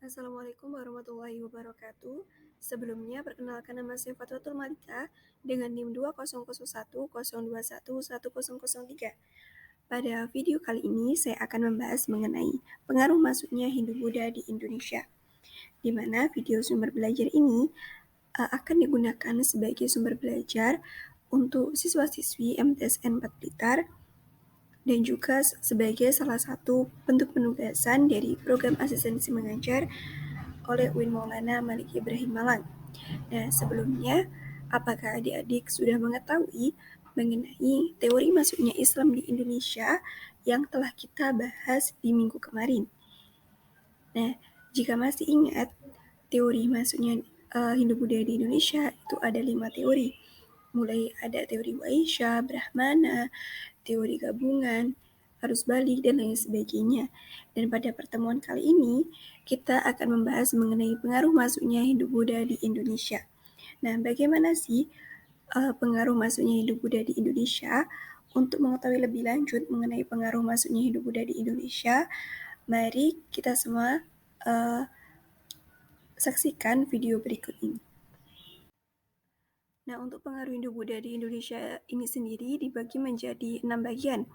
Assalamualaikum warahmatullahi wabarakatuh. Sebelumnya, perkenalkan nama saya Fatwatul Malika dengan NIM 2001021011003. Pada video kali ini, saya akan membahas mengenai pengaruh masuknya Hindu-Buddha di Indonesia, di mana video sumber belajar ini akan digunakan sebagai sumber belajar untuk siswa-siswi MTSN 4 Blitar dan juga sebagai salah satu bentuk penugasan dari program asistensi mengajar oleh UIN Maulana Malik Ibrahim Malang. Nah, sebelumnya, apakah adik-adik sudah mengetahui mengenai teori masuknya Islam di Indonesia yang telah kita bahas di minggu kemarin? Nah, jika masih ingat, teori masuknya Hindu-Buddha di Indonesia itu ada 5 teori. Mulai ada teori Waisya, Brahmana, teori gabungan, arus balik, dan lain sebagainya. Dan pada pertemuan kali ini, kita akan membahas mengenai pengaruh masuknya Hindu-Buddha di Indonesia. Nah, bagaimana sih pengaruh masuknya Hindu-Buddha di Indonesia? Untuk mengetahui lebih lanjut mengenai pengaruh masuknya Hindu-Buddha di Indonesia, mari kita semua saksikan video berikut ini. Nah, untuk pengaruh Hindu-Buddha di Indonesia ini sendiri dibagi menjadi 6 bagian.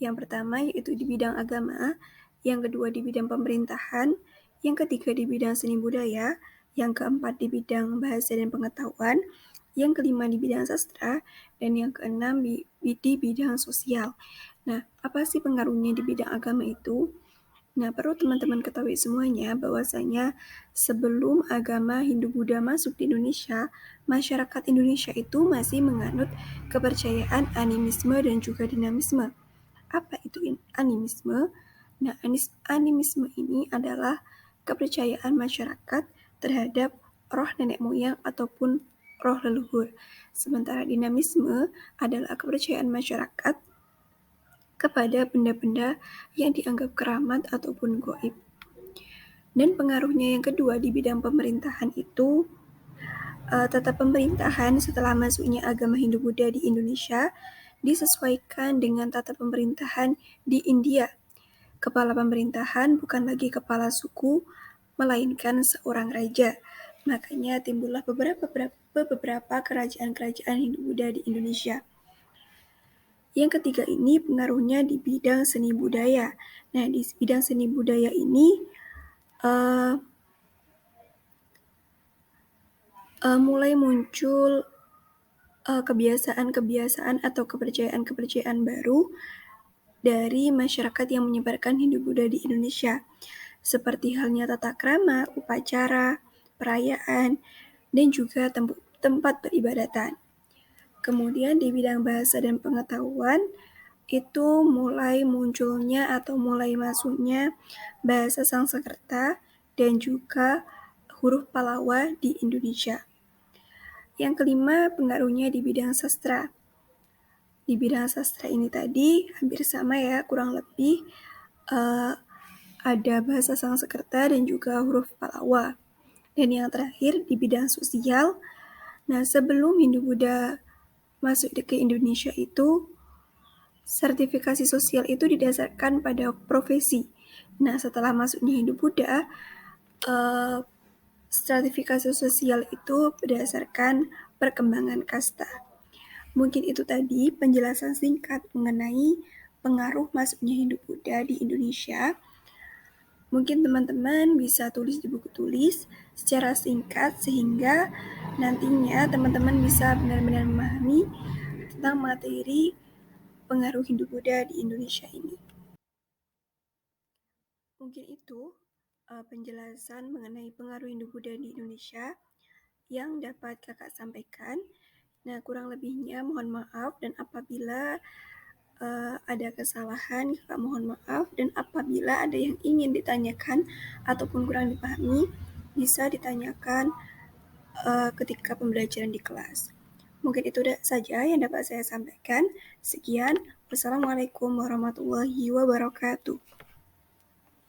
Yang pertama yaitu di bidang agama, yang kedua di bidang pemerintahan, yang ketiga di bidang seni budaya, yang keempat di bidang bahasa dan pengetahuan, yang kelima di bidang sastra, dan yang keenam di bidang sosial. Nah, apa sih pengaruhnya di bidang agama itu? Nah, perlu teman-teman ketahui semuanya bahwasanya sebelum agama Hindu-Buddha masuk di Indonesia, masyarakat Indonesia itu masih menganut kepercayaan animisme dan juga dinamisme. Apa itu animisme? Nah, animisme ini adalah kepercayaan masyarakat terhadap roh nenek moyang ataupun roh leluhur. Sementara dinamisme adalah kepercayaan masyarakat kepada benda-benda yang dianggap keramat ataupun goib. Dan pengaruhnya yang kedua di bidang pemerintahan itu, tata pemerintahan setelah masuknya agama Hindu-Buddha di Indonesia disesuaikan dengan tata pemerintahan di India. Kepala pemerintahan bukan lagi kepala suku, melainkan seorang raja. Makanya timbullah beberapa kerajaan-kerajaan Hindu-Buddha di Indonesia. Yang ketiga ini pengaruhnya di bidang seni budaya. Nah, di bidang seni budaya ini mulai muncul kebiasaan-kebiasaan atau kepercayaan-kepercayaan baru dari masyarakat yang menyebarkan Hindu-Buddha di Indonesia, seperti halnya tata krama, upacara, perayaan, dan juga tempat peribadatan. Kemudian di bidang bahasa dan pengetahuan, itu mulai munculnya atau mulai masuknya bahasa Sanskerta dan juga huruf Pallawa di Indonesia. Yang kelima, pengaruhnya di bidang sastra. Di bidang sastra ini tadi hampir sama ya, kurang lebih ada bahasa Sanskerta dan juga huruf Pallawa. Dan yang terakhir di bidang sosial, nah sebelum Hindu-Buddha masuk ke Indonesia itu, sertifikasi sosial itu didasarkan pada profesi. Nah, setelah masuknya Hindu-Buddha, stratifikasi sosial itu berdasarkan perkembangan kasta. Mungkin itu tadi penjelasan singkat mengenai pengaruh masuknya Hindu-Buddha di Indonesia. Mungkin teman-teman bisa tulis di buku tulis secara singkat sehingga nantinya teman-teman bisa benar-benar memahami tentang materi pengaruh Hindu-Buddha di Indonesia ini. Mungkin itu penjelasan mengenai pengaruh Hindu-Buddha di Indonesia yang dapat kakak sampaikan. Nah, kurang lebihnya mohon maaf, dan apabila ada kesalahan, kakak mohon maaf, dan apabila ada yang ingin ditanyakan ataupun kurang dipahami, bisa ditanyakan ketika pembelajaran di kelas. Mungkin itu saja yang dapat saya sampaikan. Sekian, wassalamualaikum warahmatullahi wabarakatuh.